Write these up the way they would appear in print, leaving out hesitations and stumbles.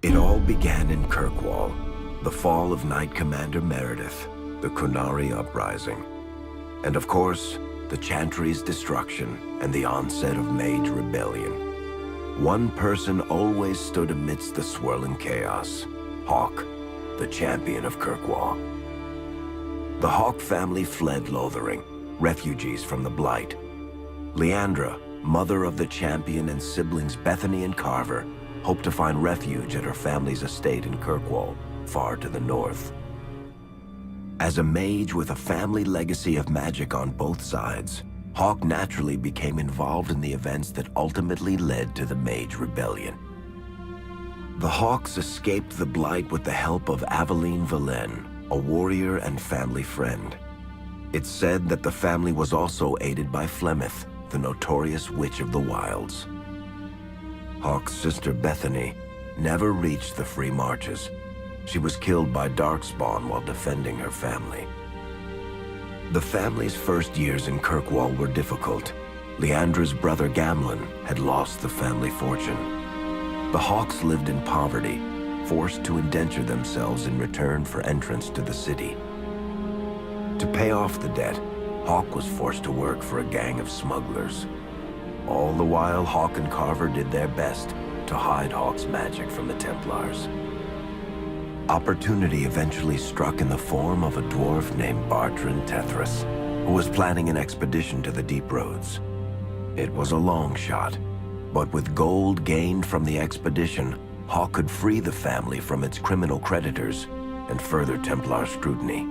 It all began in Kirkwall, the fall of Knight Commander Meredith, the Qunari uprising, and of course, the Chantry's destruction and the onset of Mage Rebellion. One person always stood amidst the swirling chaos: Hawk, the champion of Kirkwall. The Hawk family fled Lothering, refugees from the Blight. Leandra, mother of the champion, and siblings Bethany and Carver hoped to find refuge at her family's estate in Kirkwall, far to the north. As a mage with a family legacy of magic on both sides, Hawk naturally became involved in the events that ultimately led to the Mage Rebellion. The Hawks escaped the Blight with the help of Aveline Valen, a warrior and family friend. It's said that the family was also aided by Flemeth, the notorious witch of the wilds. Hawk's sister Bethany never reached the Free Marches. She was killed by Darkspawn while defending her family. The family's first years in Kirkwall were difficult. Leandra's brother Gamlin had lost the family fortune. The Hawks lived in poverty, forced to indenture themselves in return for entrance to the city. To pay off the debt, Hawk was forced to work for a gang of smugglers. All the while, Hawk and Carver did their best to hide Hawk's magic from the Templars. Opportunity eventually struck in the form of a dwarf named Bartran Tethras, who was planning an expedition to the Deep Roads. It was a long shot, but with gold gained from the expedition, Hawk could free the family from its criminal creditors and further Templar scrutiny.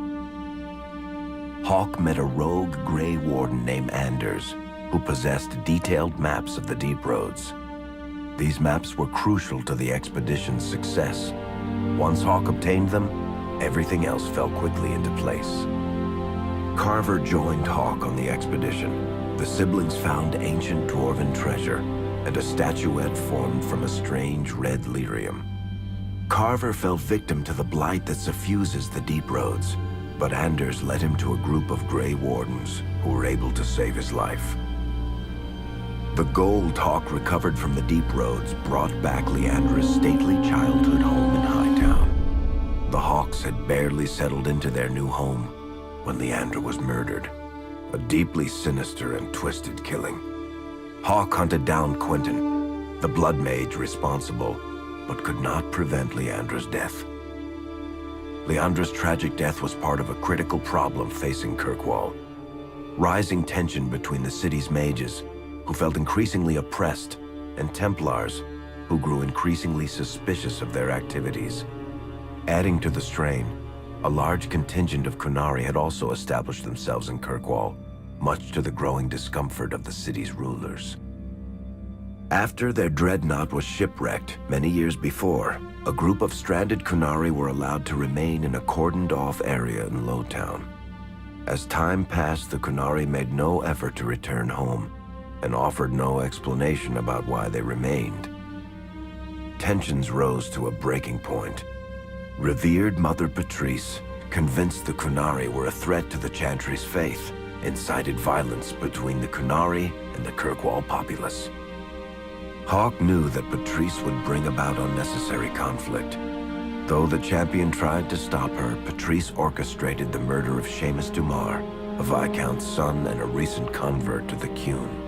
Hawk met a rogue Grey Warden named Anders, who possessed detailed maps of the Deep Roads. These maps were crucial to the expedition's success. Once Hawk obtained them, everything else fell quickly into place. Carver joined Hawk on the expedition. The siblings found ancient dwarven treasure and a statuette formed from a strange red lyrium. Carver fell victim to the blight that suffuses the Deep Roads, but Anders led him to a group of Grey Wardens who were able to save his life. The gold Hawk recovered from the Deep Roads brought back Leandra's stately childhood home in Hightown. The Hawks had barely settled into their new home when Leandra was murdered, a deeply sinister and twisted killing. Hawk hunted down Quentin, the blood mage responsible, but could not prevent Leandra's death. Leandra's tragic death was part of a critical problem facing Kirkwall: rising tension between the city's mages, who felt increasingly oppressed, and Templars, who grew increasingly suspicious of their activities. Adding to the strain, a large contingent of Qunari had also established themselves in Kirkwall, much to the growing discomfort of the city's rulers. After their dreadnought was shipwrecked many years before, a group of stranded Qunari were allowed to remain in a cordoned-off area in Lowtown. As time passed, the Qunari made no effort to return home, and offered no explanation about why they remained. Tensions rose to a breaking point. Revered Mother Patrice, convinced the Qunari were a threat to the Chantry's faith, incited violence between the Qunari and the Kirkwall populace. Hawk knew that Patrice would bring about unnecessary conflict. Though the champion tried to stop her, Patrice orchestrated the murder of Seamus Dumar, a Viscount's son and a recent convert to the Qun.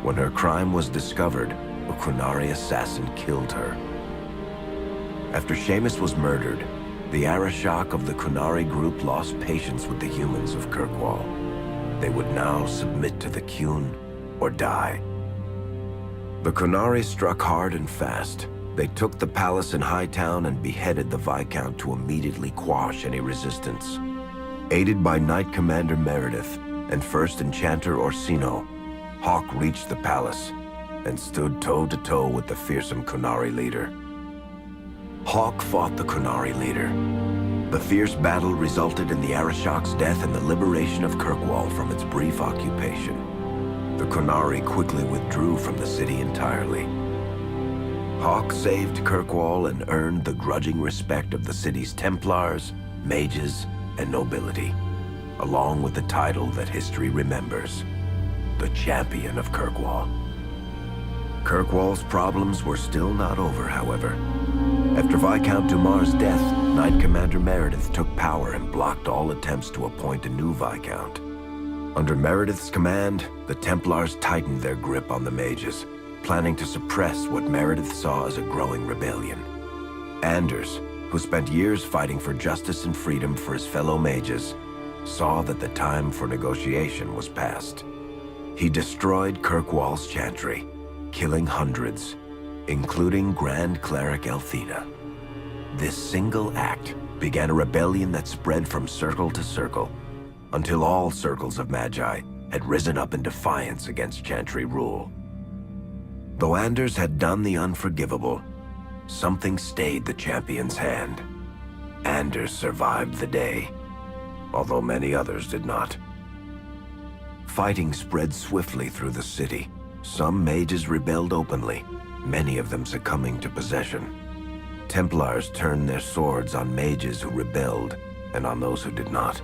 When her crime was discovered, a Qunari assassin killed her. After Seamus was murdered, the Arishok of the Qunari group lost patience with the humans of Kirkwall. They would now submit to the Qun or die. The Qunari struck hard and fast. They took the palace in Hightown and beheaded the Viscount to immediately quash any resistance. Aided by Knight Commander Meredith and First Enchanter Orsino, Hawk reached the palace and stood toe-to-toe with the fearsome Qunari leader. Hawk fought the Qunari leader. The fierce battle resulted in the Arishok's death and the liberation of Kirkwall from its brief occupation. The Qunari quickly withdrew from the city entirely. Hawk saved Kirkwall and earned the grudging respect of the city's Templars, mages, and nobility, along with the title that history remembers: the Champion of Kirkwall. Kirkwall's problems were still not over, however. After Viscount Dumar's death, Knight Commander Meredith took power and blocked all attempts to appoint a new Viscount. Under Meredith's command, the Templars tightened their grip on the mages, planning to suppress what Meredith saw as a growing rebellion. Anders, who spent years fighting for justice and freedom for his fellow mages, saw that the time for negotiation was past. He destroyed Kirkwall's chantry, killing hundreds, including Grand Cleric Elthina. This single act began a rebellion that spread from circle to circle, until all circles of Magi had risen up in defiance against chantry rule. Though Anders had done the unforgivable, something stayed the champion's hand. Anders survived the day, although many others did not. Fighting spread swiftly through the city. Some mages rebelled openly, many of them succumbing to possession. Templars turned their swords on mages who rebelled and on those who did not.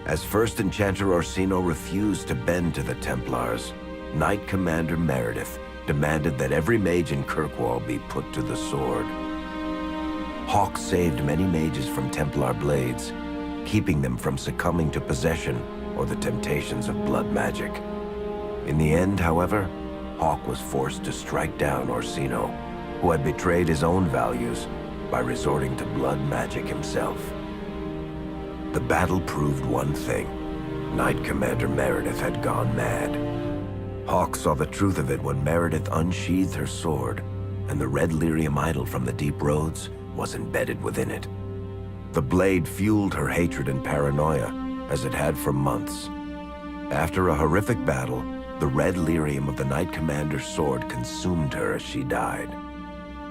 As First Enchanter Orsino refused to bend to the Templars, Knight Commander Meredith demanded that every mage in Kirkwall be put to the sword. Hawk saved many mages from Templar blades, keeping them from succumbing to possession or the temptations of blood magic. In the end, however, Hawk was forced to strike down Orsino, who had betrayed his own values by resorting to blood magic himself. The battle proved one thing: Knight Commander Meredith had gone mad. Hawk saw the truth of it when Meredith unsheathed her sword, and the red lyrium idol from the deep roads was embedded within it. The blade fueled her hatred and paranoia, as it had for months. After a horrific battle, the red lyrium of the Knight Commander's sword consumed her as she died.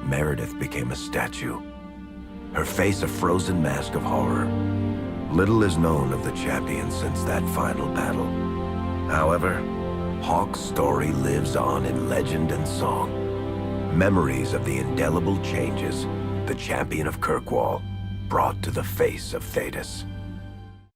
Meredith became a statue, her face a frozen mask of horror. Little is known of the champion since that final battle. However, Hawk's story lives on in legend and song. Memories of the indelible changes the champion of Kirkwall brought to the face of Thedas.